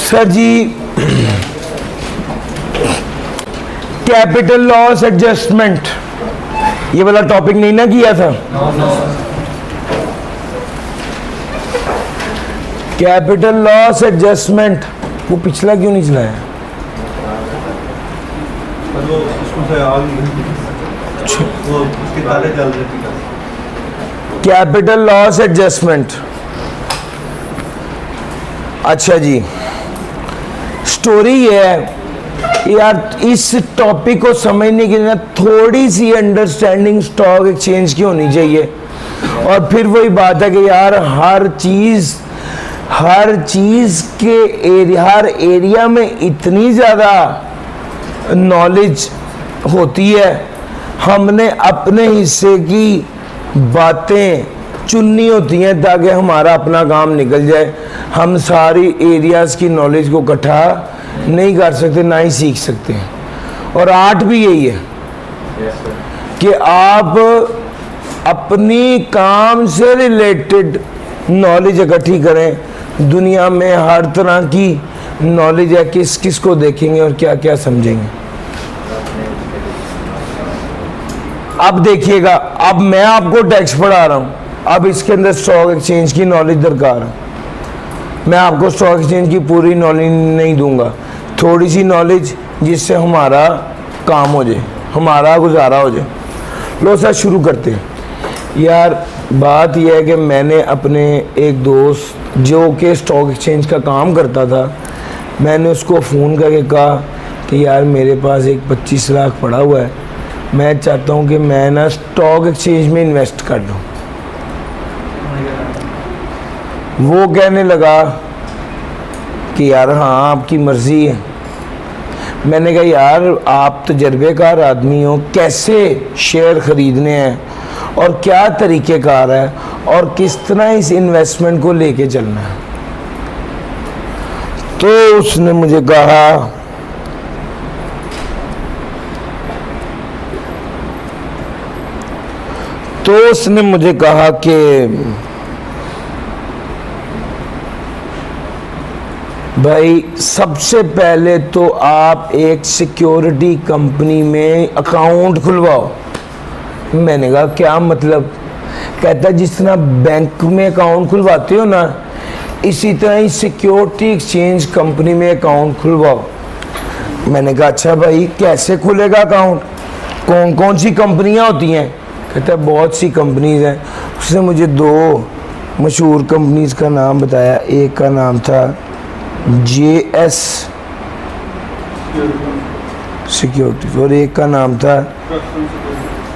Sir जी, capital loss adjustment ये वाला topic नहीं ना किया था? कैपिटल लॉस एडजस्टमेंट वो पिछला क्यों नहीं चलाया? कैपिटल लॉस एडजस्टमेंट, अच्छा जी, स्टोरी ये है यार, इस टॉपिक को समझने के लिए थोड़ी सी अंडरस्टैंडिंग स्टॉक एक्सचेंज की होनी चाहिए। और फिर वही बात है कि यार हर चीज के हर एरिया में इतनी ज़्यादा नॉलेज होती है, हमने अपने हिस्से की बातें चुननी होती हैं ताकि हमारा अपना काम निकल जाए। हम सारी एरियाज़ की नॉलेज को इकट्ठा नहीं कर सकते, ना ही सीख सकते हैं। और आर्ट भी यही है कि आप अपनी काम से रिलेटेड नॉलेज इकट्ठी करें। दुनिया में हर तरह की नॉलेज है, किस किस को देखेंगे और क्या क्या समझेंगे। अब देखिएगा, अब मैं आपको टैक्स पढ़ा रहा हूँ, अब इसके अंदर स्टॉक एक्सचेंज की नॉलेज दरकार है। मैं आपको स्टॉक एक्सचेंज की पूरी नॉलेज नहीं दूंगा, थोड़ी सी नॉलेज जिससे हमारा काम हो जाए, हमारा गुजारा हो जाए। लो सर शुरू करते हैं। यार बात यह है कि मैंने अपने एक दोस्त जो कि स्टॉक एक्सचेंज का काम करता था, मैंने उसको फ़ोन करके कहा कि यार मेरे पास एक 25 लाख पड़ा हुआ है, मैं चाहता हूँ कि मैं ना स्टॉक एक्सचेंज में इन्वेस्ट कर लूँ। वो कहने लगा कि यार हाँ आपकी मर्ज़ी है। मैंने कहा यार आप तजर्बेकार आदमी हो, कैसे शेयर ख़रीदने हैं और क्या तरीक़ेकार है और किस तरह इस इन्वेस्टमेंट को लेके चलना है। तो उसने मुझे कहा कि भाई सबसे पहले तो आप एक सिक्योरिटी कंपनी में अकाउंट खुलवाओ। मैंने कहा क्या मतलब? कहता जिस तरह बैंक में अकाउंट खुलवाते हो ना, इसी तरह ही सिक्योरिटी एक्सचेंज कंपनी में अकाउंट खुलवाओ। मैंने कहा अच्छा भाई कैसे खुलेगा अकाउंट, कौन कौन सी कंपनियां होती हैं? कहता है बहुत सी कंपनीज हैं। उसने मुझे 2 मशहूर कंपनीज का नाम बताया। एक का नाम था JS सिक्योरिटीज और एक का नाम था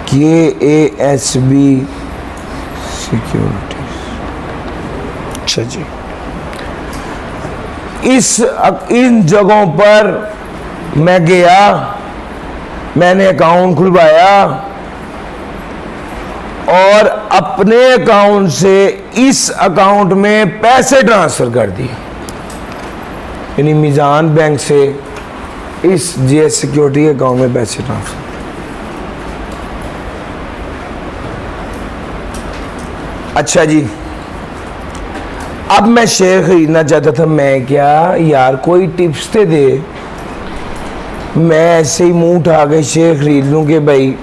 KASB सिक्योरिटीज। अच्छा जी, इन जगहों पर मैं गया, मैंने अकाउंट खुलवाया और अपने अकाउंट से इस अकाउंट में पैसे ट्रांसफ़र कर दिए, यानी मीज़ान बैंक से इस JS सिक्योरिटी अकाउंट में पैसे ट्रांसफ़र। अच्छा जी, अब मैं शेयर खरीदना चाहता था। मैं क्या यार कोई टिप्स तो दे, मैं ऐसे ही मुंह उठा के शेयर खरीद लूँ कि भाई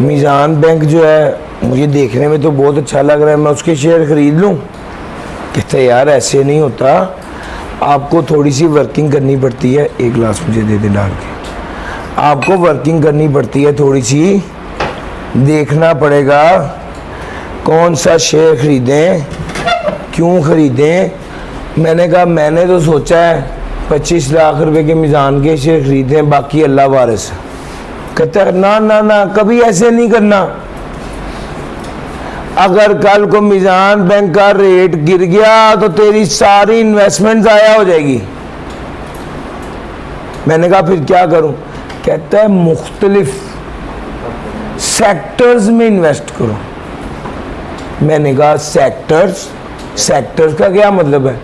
मीज़ान बैंक जो है मुझे देखने में तो बहुत अच्छा लग रहा है, मैं उसके शेयर खरीद लूँ। कहते यार ऐसे नहीं होता, आपको थोड़ी सी वर्किंग करनी पड़ती है। एक गिलास मुझे दे दे डाल के। आपको वर्किंग करनी पड़ती है, थोड़ी सी देखना पड़ेगा कौन सा शेयर खरीदें, क्यों खरीदें। मैंने कहा मैंने तो सोचा है 25 लाख रुपए के मीज़ान के शेयर खरीदें, बाकी अल्लाह वारिस। कहता है ना ना ना, कभी ऐसे नहीं करना। अगर कल को मीज़ान बैंक का रेट गिर गया तो तेरी सारी इन्वेस्टमेंट ज़ाया हो जाएगी। मैंने कहा फिर क्या करूं? कहता है मुख्तलिफ सेक्टर्स में इन्वेस्ट करो। मैंने कहा सेक्टर्स का क्या मतलब है?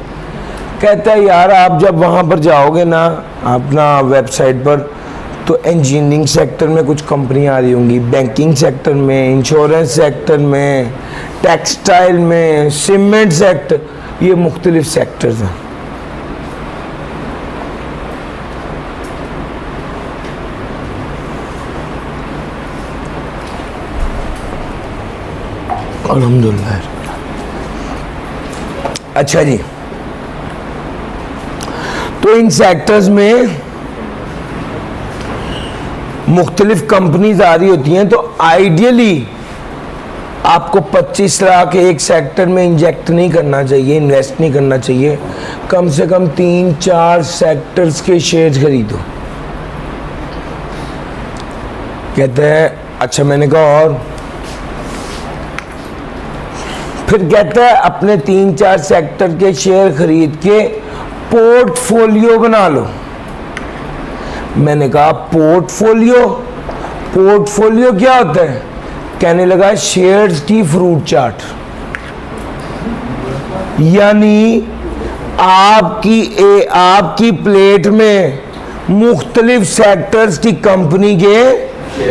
कहता है यार आप जब वहाँ पर जाओगे ना अपना वेबसाइट पर, तो इंजीनियरिंग सेक्टर में कुछ कंपनियां आ रही होंगी, बैंकिंग सेक्टर में, इंश्योरेंस सेक्टर में, टेक्सटाइल में, सीमेंट सेक्टर, ये मुख्तलिफ सेक्टर्स हैं। अल्हम्दुलिल्लाह। अच्छा जी, तो इन सेक्टर्स में मुख्तलिफ कंपनीज आ रही होती हैं, तो आइडियली आपको 25 लाख एक सेक्टर में इंजेक्ट नहीं करना चाहिए, इन्वेस्ट नहीं करना चाहिए। कम से कम 3-4 सेक्टर्स के शेयर खरीदो। कहते हैं अच्छा, मैंने कहा और फिर कहता है अपने 3-4 सेक्टर के शेयर खरीद के पोर्टफोलियो बना लो। मैंने कहा पोर्टफोलियो, पोर्टफोलियो क्या होता है? कहने लगा शेयर्स की फ्रूट चाट, यानी आपकी प्लेट में मुख्तलिफ सेक्टर्स की कंपनी के,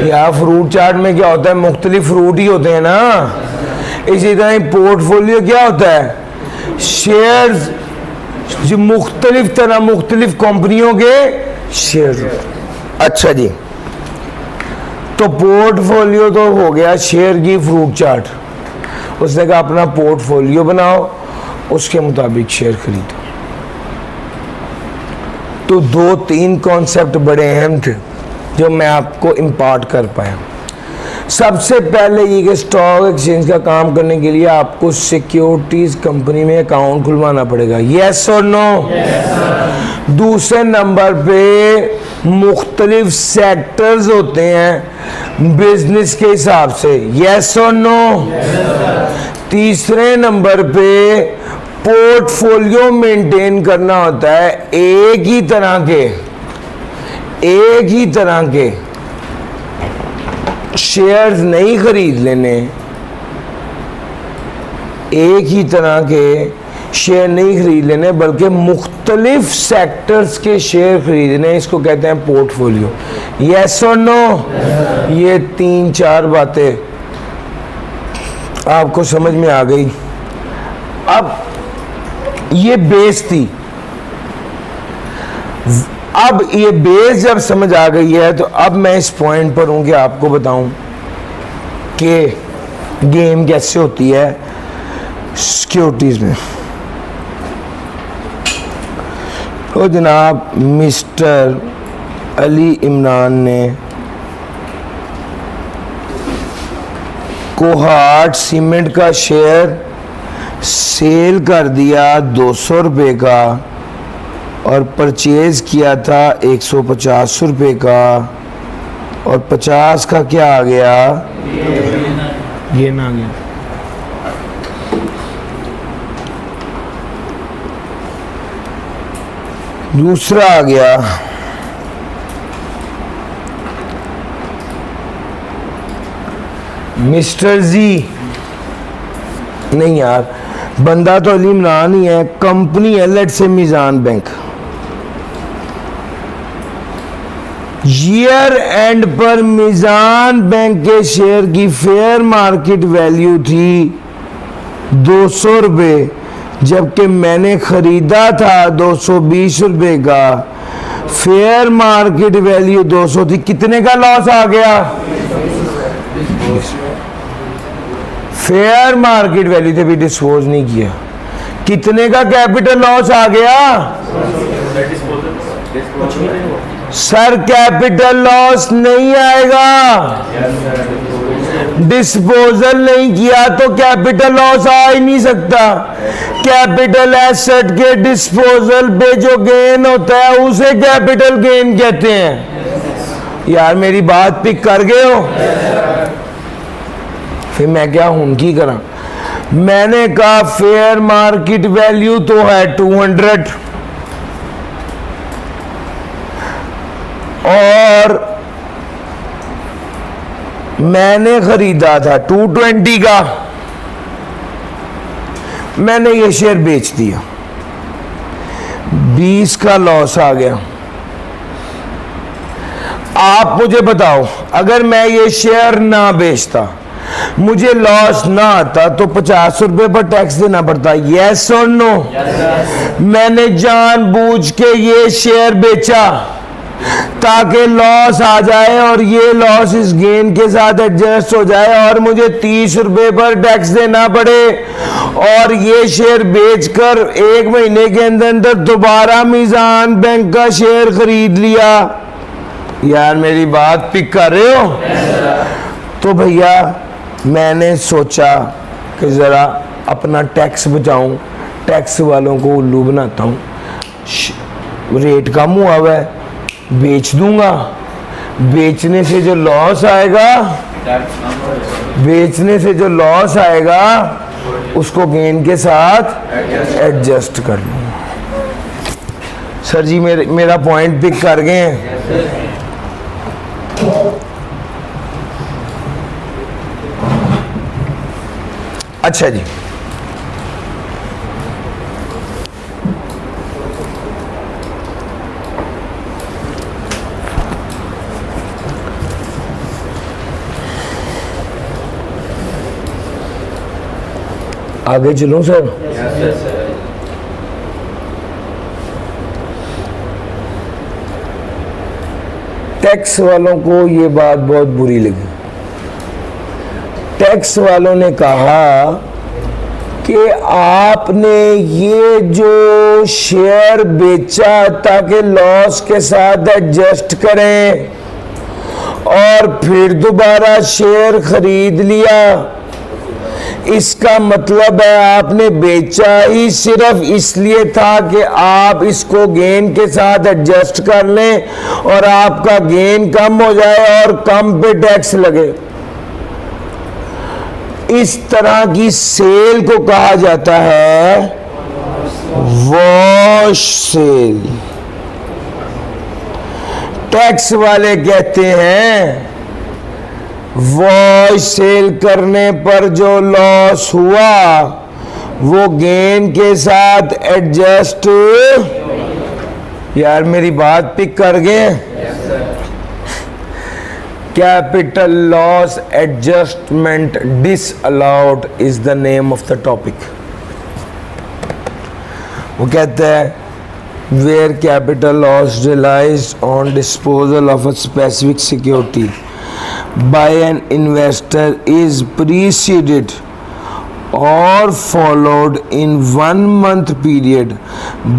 या फ्रूट चाट में क्या होता है, मुख्तलिफ फ्रूट ही होते हैं ना। इसी तरह पोर्टफोलियो क्या होता है? शेयर्स जो मुख्तलिफ कंपनियों के शेयर। अच्छा जी, तो पोर्टफोलियो तो हो गया शेयर की फ्रूट चाट। उसने कहा अपना पोर्टफोलियो बनाओ, उसके मुताबिक शेयर खरीदो। तो 2-3 कॉन्सेप्ट बड़े अहम थे जो मैं आपको इम्पार्ट कर पाया। सबसे पहले ये कि स्टॉक एक्सचेंज का काम करने के लिए आपको सिक्योरिटीज कंपनी में अकाउंट खुलवाना पड़ेगा, यस और नो। दूसरे नंबर पे मुख्तलिफ सेक्टर्स होते हैं बिजनेस के हिसाब से, यस और नो। तीसरे नंबर पे पोर्टफोलियो मेंटेन करना होता है। एक ही तरह के शेयर्स नहीं खरीद लेने, एक ही तरह के शेयर नहीं खरीद लेने, बल्कि मुख्तलिफ सेक्टर्स के शेयर खरीदने। इसको कहते हैं पोर्टफोलियो, यस और नो। ये 3-4 बातें आपको समझ में आ गई। अब ये बेस थी। अब ये बेस जब समझ आ गई है, तो अब मैं इस पॉइंट पर हूं कि आपको बताऊं कि गेम कैसे होती है सिक्योरिटीज में। तो जनाब मिस्टर अली इमरान ने कोहाट सीमेंट का शेयर सेल कर दिया 200 रुपये का, और परचेज किया था 150 रुपये का, और 50 का क्या आ गया? गेन आ गया। दूसरा आ गया मिस्टर जी, नहीं यार, बंदा तो अली इमरान ही है, कंपनी है लेट से मीज़ान बैंक। ईयर एंड पर मीज़ान बैंक के शेयर की फेयर मार्केट वैल्यू थी 200 रुपये, जबकि मैंने खरीदा था 220 रुपये का। फेयर मार्केट वैल्यू 200 थी, कितने का लॉस आ गया? फेयर मार्केट वैल्यू थे भी डिस्पोज नहीं किया, कितने का कैपिटल लॉस आ गया? सर कैपिटल लॉस नहीं आएगा, डिस्पोजल नहीं किया तो कैपिटल लॉस आ ही नहीं सकता। कैपिटल एसेट के डिस्पोजल पे जो गेन होता है उसे कैपिटल गेन कहते हैं। यार मेरी बात पिक कर गए हो? फिर मैं क्या हूं की करा? मैंने कहा फेयर मार्केट वैल्यू तो है 200 और मैंने खरीदा था 220 का, मैंने ये शेयर बेच दिया, 20 का लॉस आ गया। आप मुझे बताओ, अगर मैं ये शेयर ना बेचता, मुझे लॉस ना आता, तो 50 रुपए पर टैक्स देना पड़ता, यस और नो? मैंने जानबूझ के ये शेयर बेचा, ताकि लॉस आ जाए और ये लॉस इस गेन के साथ एडजस्ट हो जाए और मुझे 30 रुपए पर टैक्स देना पड़े, और ये शेयर बेचकर 1 महीने के अंदर अंदर दोबारा मीजान बैंक का शेयर खरीद लिया। यार मेरी बात पिक कर रहे हो? तो भैया मैंने सोचा कि ज़रा अपना टैक्स बचाऊं, टैक्स वालों को उल्लू बनाता हूं। रेट कम हुआ हुआ है, बेच दूंगा, बेचने से जो लॉस आएगा उसको गेन के साथ एडजस्ट कर लूंगा। सर जी मेरा पॉइंट पिक कर गए हैं। अच्छा जी, आगे चलूं सर? टैक्स वालों को ये बात बहुत बुरी लगी। टैक्स वालों ने कहा कि आपने ये जो शेयर बेचा ताकि लॉस के साथ एडजस्ट करें और फिर दोबारा शेयर खरीद लिया, इसका मतलब है आपने बेचा ही सिर्फ इसलिए था कि आप इसको गेन के साथ एडजस्ट कर लें और आपका गेन कम हो जाए और कम पे टैक्स लगे। इस तरह की सेल को कहा जाता है वॉश सेल। टैक्स वाले कहते हैं वॉश सेल करने पर जो लॉस हुआ वो गेन के साथ एडजस्ट। यार मेरी बात पिक कर गए? Capital loss adjustment disallowed is the name of the topic. वो कहते हैं where capital loss realised on disposal of a specific security by an investor is preceded or followed in 1 month period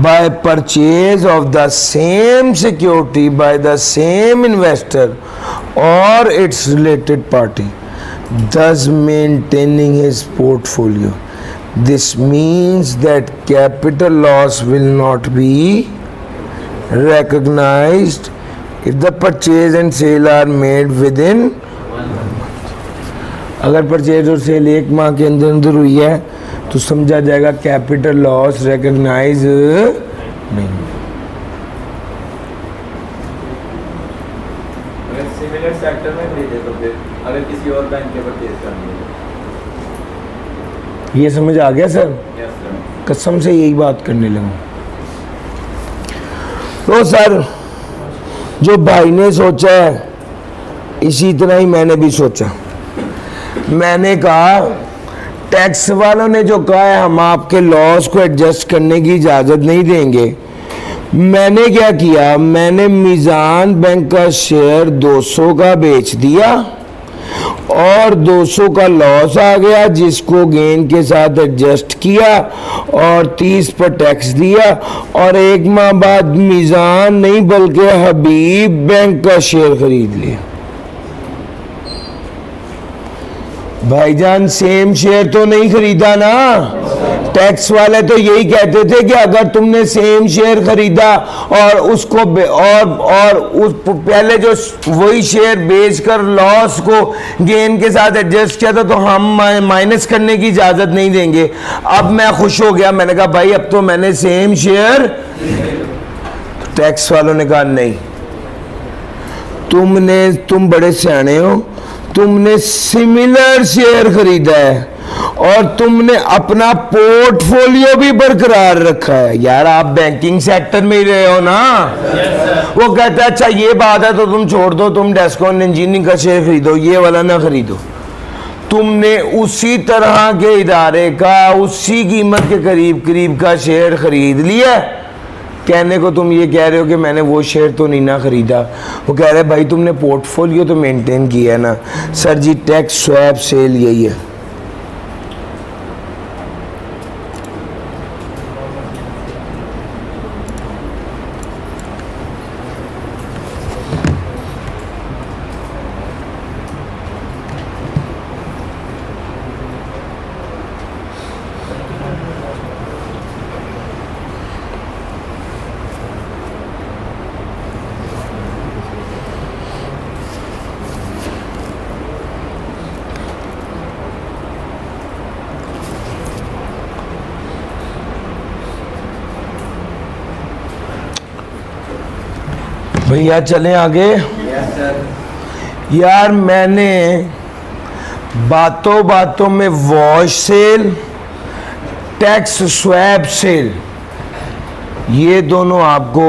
by purchase of the same security by the same investor or its related party, thus maintaining his portfolio. This means that capital loss will not be recognized if the purchase and sale are made within 1 month. अगर purchase और cell 1 माह के अंदर अंदर हुई है तो समझा जाएगा कैपिटल लॉस रिकॉग्नाइज नहीं। अगर सिमिलर सेक्टर में भेजे तो फिर अगर किसी और बैंक के परचेज करनी है। ये समझ आ गया सर? Yes sir. कसम से यही बात करने लगा। तो सर जो भाई ने सोचा है इसी तरह ही मैंने भी सोचा। मैंने कहा टैक्स वालों ने जो कहा है हम आपके लॉस को एडजस्ट करने की इजाज़त नहीं देंगे, मैंने क्या किया, मैंने मीज़ान बैंक का शेयर 200 का बेच दिया और 200 का लॉस आ गया जिसको गेन के साथ एडजस्ट किया और 30 पर टैक्स दिया और 1 माह बाद मीज़ान नहीं बल्कि हबीब बैंक का शेयर खरीद लिया। भाईजान सेम शेयर तो नहीं खरीदा ना। टैक्स वाले तो यही कहते थे कि अगर तुमने सेम शेयर खरीदा और उसको और उस पहले जो वही शेयर बेचकर लॉस को गेन के साथ एडजस्ट किया था तो हम माइनस करने की इजाजत नहीं देंगे। अब मैं खुश हो गया, मैंने कहा भाई अब तो मैंने सेम शेयर। टैक्स वालों ने कहा नहीं, तुम बड़े सियाने हो, तुमने सिमिलर शेयर खरीदा है और तुमने अपना पोर्टफोलियो भी बरकरार रखा है। यार आप बैंकिंग सेक्टर में ही रहे हो ना। वो कहता है अच्छा ये बात है तो तुम छोड़ दो, तुम डेस्कॉन इंजीनियरिंग का शेयर खरीदो, ये वाला ना खरीदो। तुमने उसी तरह के इदारे का उसी कीमत के करीब करीब का शेयर खरीद लिया। कहने को तुम ये कह रहे हो कि मैंने वो शेयर तो नहीं ना ख़रीदा। वो कह रहे भाई तुमने पोर्टफोलियो तो मेंटेन किया है ना। Sir ji tax swap sale यही है। भैया चलें आगे। Yes sir. यार मैंने बातों बातों में wash sale, tax swap sale ये दोनों आपको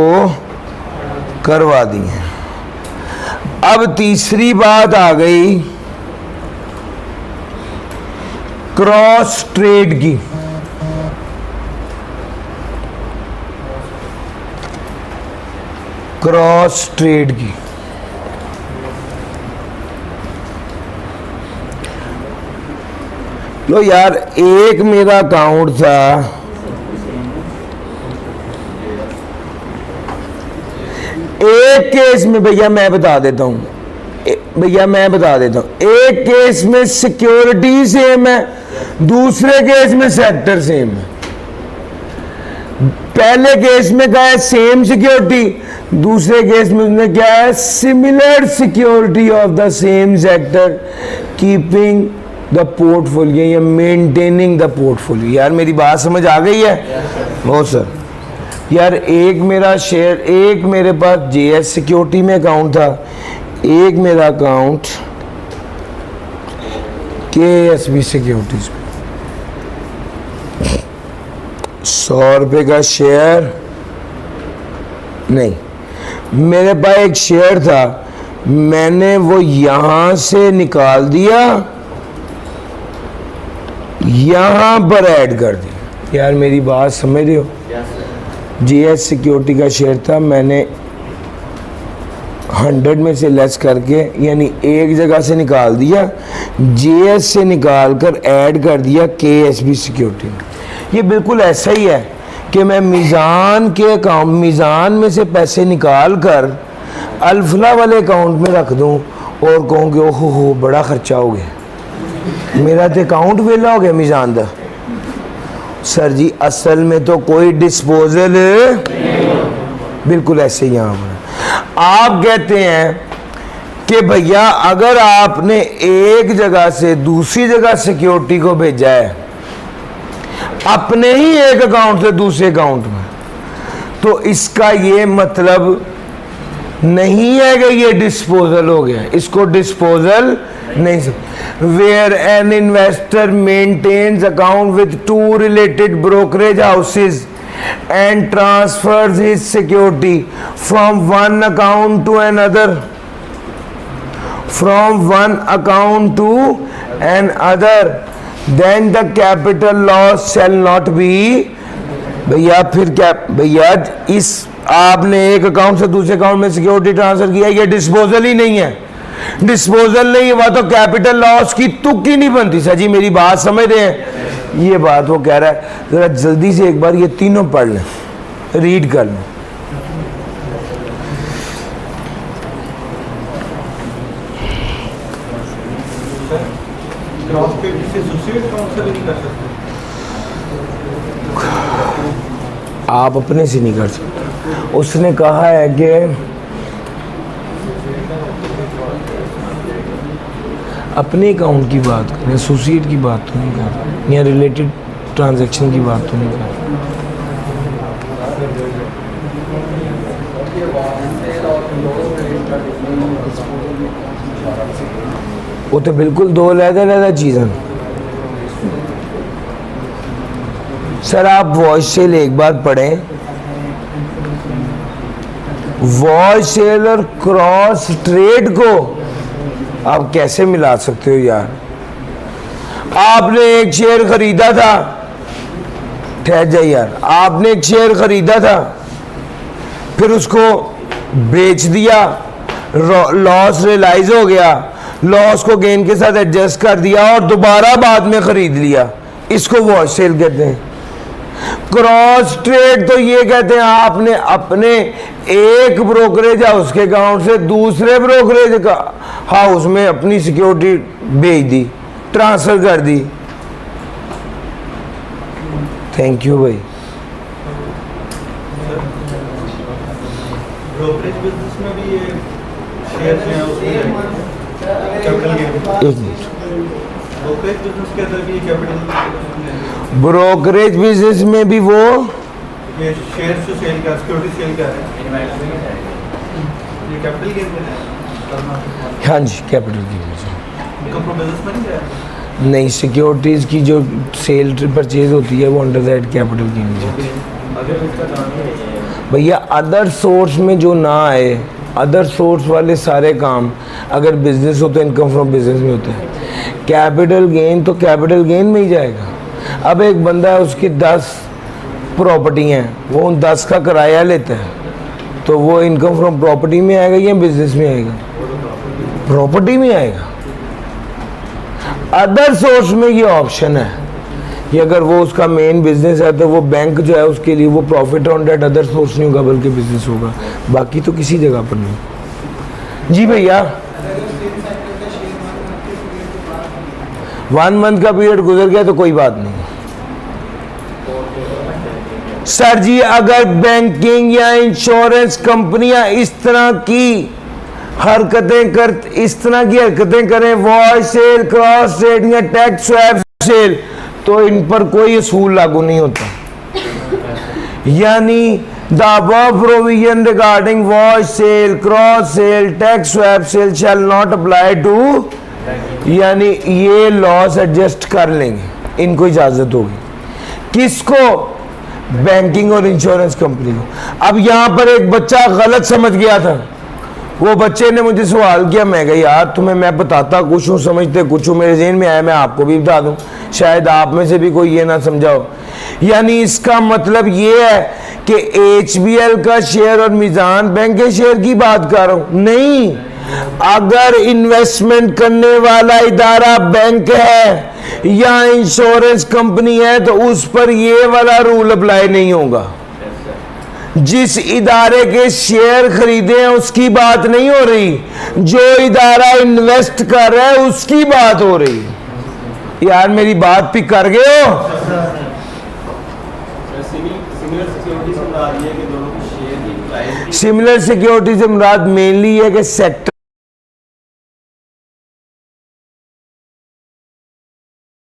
करवा दी हैं। अब तीसरी बात आ गई क्रॉस ट्रेड की। क्रॉस ट्रेड की लो यार, एक मेरा अकाउंट था, एक केस में भैया मैं बता देता हूं, एक केस में सिक्योरिटी सेम है, दूसरे केस में सेक्टर सेम है। पहले केस में क्या है सेम सिक्योरिटी, दूसरे केस में उसने क्या है similar security of the same sector keeping the portfolio या मेंटेनिंग द पोर्टफोलियो। यार मेरी बात समझ आ गई है? No sir. यार एक मेरा शेयर, एक मेरे पास जेएस सिक्योरिटी में अकाउंट था, एक मेरा अकाउंट केएसबी सिक्योरिटीज में। 100 रुपये का शेयर नहीं, मेरे पास एक शेयर था, मैंने वो यहां से निकाल दिया, यहां पर ऐड कर दिया। यार मेरी बात समझ रहे हो? जीएस सिक्योरिटी का शेयर था, मैंने 100 में से लेस करके यानी एक जगह से निकाल दिया, जीएस से निकाल कर ऐड कर दिया केएसबी सिक्योरिटी में। ये बिल्कुल ऐसा ही है कि मैं मीज़ान के अकाउंट, मीज़ान में से पैसे निकाल कर अल्फला वाले अकाउंट में रख दूं और कहूँ कि ओहो हो बड़ा खर्चा हो गया, मेरा तो अकाउंट वेला हो गया मीज़ान दा। सर जी असल में तो कोई डिस्पोजल बिल्कुल ऐसे ही यहाँ पर आप कहते हैं कि भैया अगर आपने एक जगह से दूसरी जगह सिक्योरिटी को भेजा है अपने ही एक अकाउंट से दूसरे अकाउंट में, तो इसका ये मतलब नहीं है कि ये डिस्पोजल हो गया, इसको डिस्पोजल नहीं सकते। Where an investor maintains account with 2 related brokerage houses and transfers his security from one account to another, from one account to an other, then the capital loss shall not be. भैया फिर क्या भैया, इस आपने एक account से दूसरे account में सिक्योरिटी ट्रांसफर किया, ये डिस्पोजल ही नहीं है। डिस्पोजल नहीं हुआ तो कैपिटल लॉस की तुक ही नहीं बनती। सर जी मेरी बात समझ रहे हैं? ये बात वो कह रहा है, जरा जल्दी से एक बार ये तीनों पढ़ लें, रीड कर लें। आप अपने से नहीं कर सकते। उसने कहा है कि अपने अकाउंट की बात करें, एसोसिएट की बात तो नहीं कर रहे, या रिलेटेड ट्रांजैक्शन की बात तो नहीं कर रहे। वो तो बिल्कुल दो अलग-अलग चीज़ें। सर आप वॉश सेल एक बार पढ़ें, वॉश सेल और क्रॉस ट्रेड को आप कैसे मिला सकते हो यार? आपने एक शेयर खरीदा था, ठहर जाइए यार, आपने एक शेयर खरीदा था, फिर उसको बेच दिया, लॉस रियलाइज हो गया, लॉस को गेन के साथ एडजस्ट कर दिया और दोबारा बाद में खरीद लिया, इसको वॉश सेल कहते हैं। क्रॉस ट्रेड तो ये कहते हैं आपने अपने एक ब्रोकरेज हाउस के अकाउंट से दूसरे ब्रोकरेज का हाउस में अपनी सिक्योरिटी भेज दी, ट्रांसफर कर दी। थैंक यू भाई। ब्रोकरेज बिजनेस में भी ये शेयर्स हैं, उसमें कैपिटल गेन। एक मिनट, ब्रोकरेज बिजनेस के अंदर भी कैपिटल, ब्रोकरेज बिजनेस में भी वो ये शेयर्स जो सेल कर, सिक्योरिटी सेल कर रहे हैं, ये कैपिटल गेन करना, हाँ जी कैपिटल गेन इनका बिजनेस में नहीं जाएगा। नहीं, सिक्योरिटीज की जो सेल परचेज होती है वो अंडर दैट कैपिटल गेन जाती है। अगर इसका नाम ही नहीं है भैया अदर सोर्स में जो ना आए, अदर सोर्स वाले सारे काम अगर बिजनेस हो तो इनकम फ्रॉम बिजनेस में होता है। कैपिटल गेन तो कैपिटल गेन में ही जाएगा। अब एक बंदा है, उसकी 10 प्रॉपर्टी हैं, वो उन 10 का किराया लेता है, तो वो इनकम फ्रॉम प्रॉपर्टी में आएगा या बिजनेस में आएगा? प्रॉपर्टी में आएगा। अदर सोर्स में ये ऑप्शन है कि अगर वो उसका मेन बिजनेस है तो वो बैंक जो है उसके लिए वो profit on date other source नहीं होगा बल्कि बिजनेस होगा, बाकी तो किसी जगह पर नहीं। जी भैया 1 मंथ का पीरियड गुजर गया तो कोई बात नहीं। सर जी अगर बैंकिंग या इंश्योरेंस कंपनियां इस तरह की हरकतें करें, वॉइस सेल, क्रॉस ट्रेड या टैक्स स्वैप सेल, तो इन पर कोई असूल लागू नहीं होता। यानी the above provision regarding voice sale, cross sale, tax swap sale shall not apply to, यानी ये लॉस एडजस्ट कर लेंगे, इनको इजाजत होगी। किसको? बैंकिंग और इंश्योरेंस कंपनी को। अब यहां पर एक बच्चा गलत समझ गया था, वो बच्चे ने मुझे सवाल किया, मैं कहा यार तुम्हें मैं बताता कुछ हूँ, समझते कुछ हूँ, मेरे ज़हन में आया मैं आपको भी बता दूँ, शायद आप में से भी कोई ये ना समझाओ। यानी इसका मतलब ये है कि HBL का शेयर और मीज़ान बैंक के शेयर की बात कर रहा हूँ, नहीं। अगर इन्वेस्टमेंट करने वाला इदारा बैंक है या इंश्योरेंस कंपनी है तो उस पर ये वाला रूल अप्लाई नहीं होगा। जिस इदारे के शेयर खरीदे हैं उसकी बात नहीं हो रही, जो इदारा इन्वेस्ट कर रहा है उसकी बात हो रही। यार मेरी बात पिक कर गए हो? सिमिलर सिक्योरिटी से मुराद मेनली है कि सेक्टर